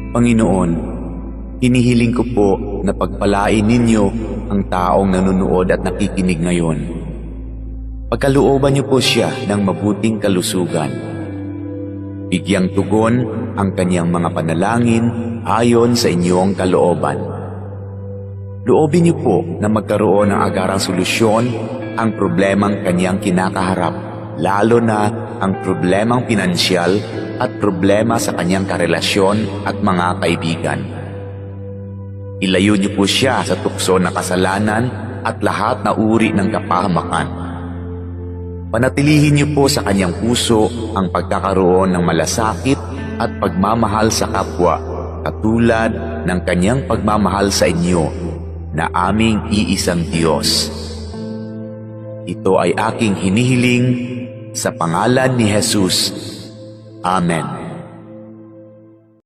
Panginoon, hinihiling ko po na pagpalain ninyo ang taong nanonood at nakikinig ngayon. Pagkalooban niyo po siya ng mabuting kalusugan. Bigyang tugon ang kanyang mga panalangin ayon sa inyong kalooban. Loobin niyo po na magkaroon ng agarang solusyon ang problemang kanyang kinakaharap, lalo na ang problemang pinansyal at problema sa kanyang karelasyon at mga kaibigan. Ilayo niyo po siya sa tukso ng kasalanan at lahat na uri ng kapahamakan. Panatilihin niyo po sa kanyang puso ang pagkakaroon ng malasakit at pagmamahal sa kapwa, katulad ng kanyang pagmamahal sa inyo na aming iisang Diyos. Ito ay aking hinihiling sa pangalan ni Jesus. Amen.